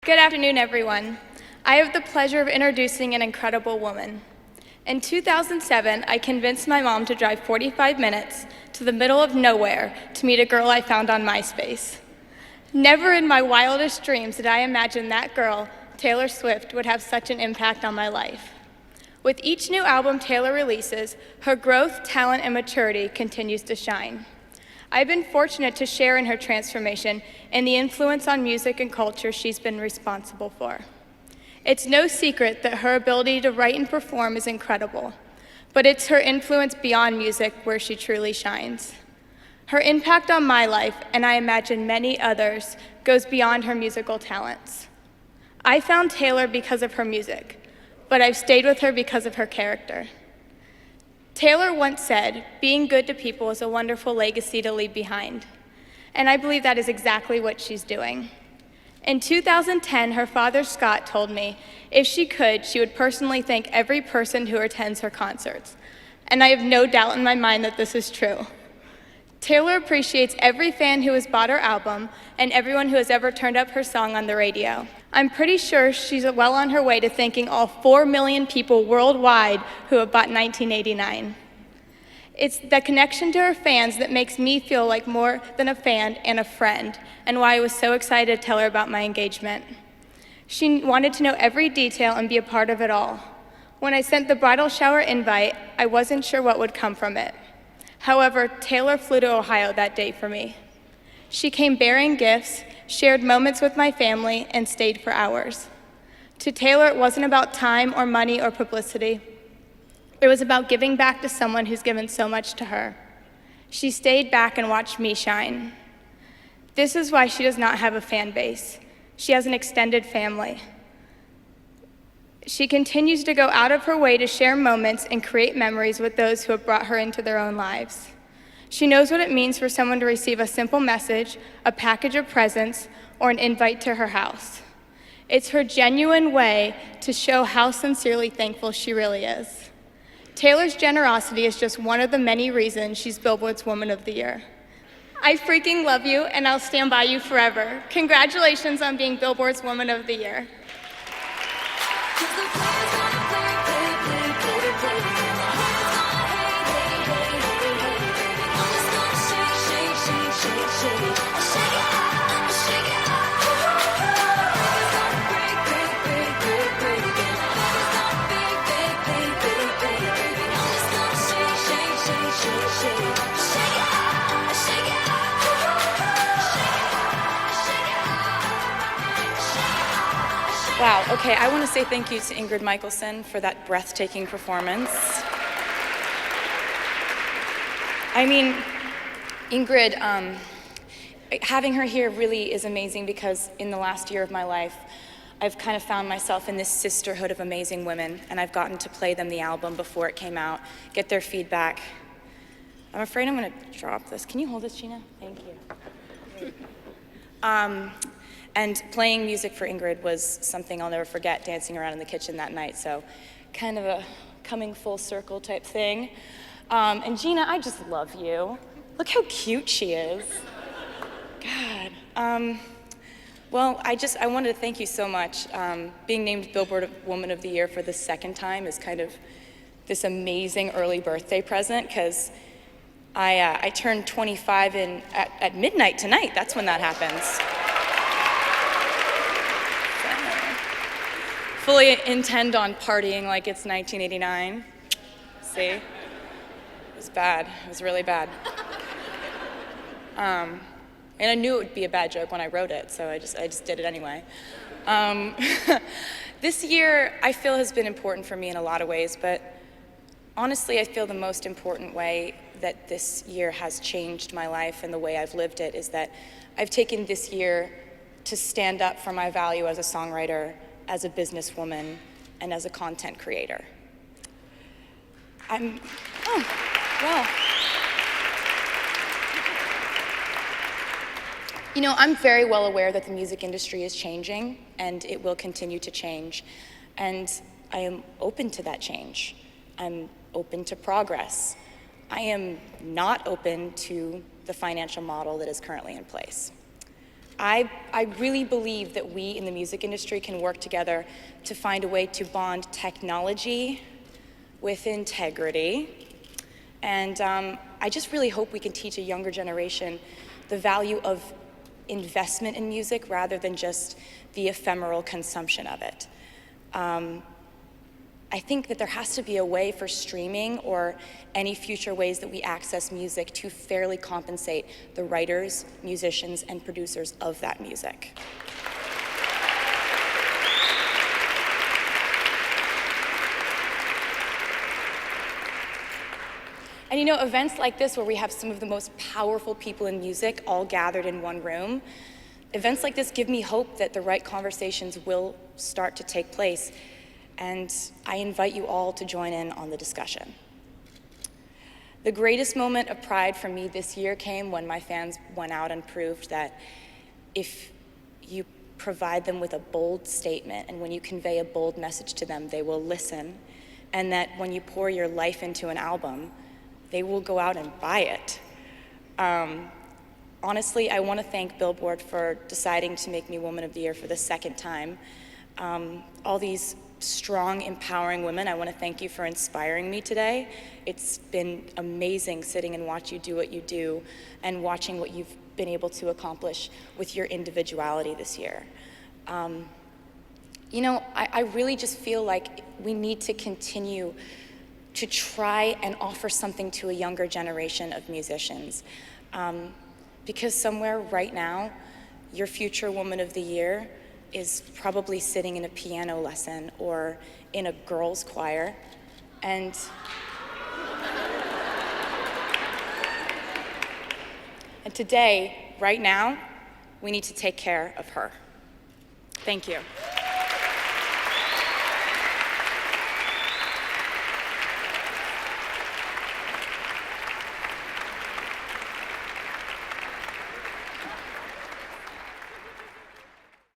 Good afternoon, everyone. I have the pleasure of introducing an incredible woman. In 2007, I convinced my mom to drive 45 minutes to the middle of nowhere to meet a girl I found on MySpace. Never in my wildest dreams did I imagine that girl, Taylor Swift, would have such an impact on my life. With each new album Taylor releases, her growth, talent, and maturity continues to shine. I've been fortunate to share in her transformation and the influence on music and culture she's been responsible for. It's no secret that her ability to write and perform is incredible, but it's her influence beyond music where she truly shines. Her impact on my life, and I imagine many others, goes beyond her musical talents. I found Taylor because of her music, but I've stayed with her because of her character. Taylor once said, "Being good to people is a wonderful legacy to leave behind." And I believe that is exactly what she's doing. In 2010, her father, Scott, told me if she could, she would personally thank every person who attends her concerts. And I have no doubt in my mind that this is true. Taylor appreciates every fan who has bought her album and everyone who has ever turned up her song on the radio. I'm pretty sure she's well on her way to thanking all 4 million people worldwide who have bought 1989. It's the connection to her fans that makes me feel like more than a fan and a friend, and why I was so excited to tell her about my engagement. She wanted to know every detail and be a part of it all. When I sent the bridal shower invite, I wasn't sure what would come from it. However, Taylor flew to Ohio that day for me. She came bearing gifts, shared moments with my family, and stayed for hours. To Taylor, it wasn't about time or money or publicity. It was about giving back to someone who's given so much to her. She stayed back and watched me shine. This is why she does not have a fan base. She has an extended family. She continues to go out of her way to share moments and create memories with those who have brought her into their own lives. She knows what it means for someone to receive a simple message, a package of presents, or an invite to her house. It's her genuine way to show how sincerely thankful she really is. Taylor's generosity is just one of the many reasons she's Billboard's Woman of the Year. I freaking love you, and I'll stand by you forever. Congratulations on being Billboard's Woman of the Year. Wow, okay, I want to say thank you to Ingrid Michaelson for that breathtaking performance. I mean, Ingrid, having her here really is amazing because in the last year of my life, I've kind of found myself in this sisterhood of amazing women, and I've gotten to play them the album before it came out, get their feedback. I'm afraid I'm going to drop this. Can you hold this, Gina? Thank you. And playing music for Ingrid was something I'll never forget, dancing around in the kitchen that night, so kind of a coming full circle type thing. And Gina, I just love you. Look how cute she is. God. Well, I wanted to thank you so much. Being named Billboard Woman of the Year for the second time is kind of this amazing early birthday present, because I turned 25 at midnight tonight. That's when that happens. Fully intend on partying like it's 1989. See? It was bad. It was really bad. And I knew it would be a bad joke when I wrote it, so I just did it anyway. This year, I feel, has been important for me in a lot of ways, but honestly, I feel the most important way that this year has changed my life and the way I've lived it is that I've taken this year to stand up for my value as a songwriter, as a businesswoman, and as a content creator. Well. You know, I'm very well aware that the music industry is changing, and it will continue to change. And I am open to that change. I'm open to progress. I am not open to the financial model that is currently in place. I really believe that we in the music industry can work together to find a way to bond technology with integrity. And I just really hope we can teach a younger generation the value of investment in music rather than just the ephemeral consumption of it. I think that there has to be a way for streaming or any future ways that we access music to fairly compensate the writers, musicians, and producers of that music. And you know, events like this where we have some of the most powerful people in music all gathered in one room, events like this give me hope that the right conversations will start to take place. And I invite you all to join in on the discussion. The greatest moment of pride for me this year came when my fans went out and proved that if you provide them with a bold statement and when you convey a bold message to them, they will listen, and that when you pour your life into an album, they will go out and buy it. Honestly, I want to thank Billboard for deciding to make me Woman of the Year for the second time. All these strong, empowering women, I want to thank you for inspiring me today. It's been amazing sitting and watch you do what you do and watching what you've been able to accomplish with your individuality this year. You know, I really just feel like we need to continue to try and offer something to a younger generation of musicians. Because somewhere right now, your future Woman of the Year is probably sitting in a piano lesson or in a girls' choir. And today, right now, we need to take care of her. Thank you.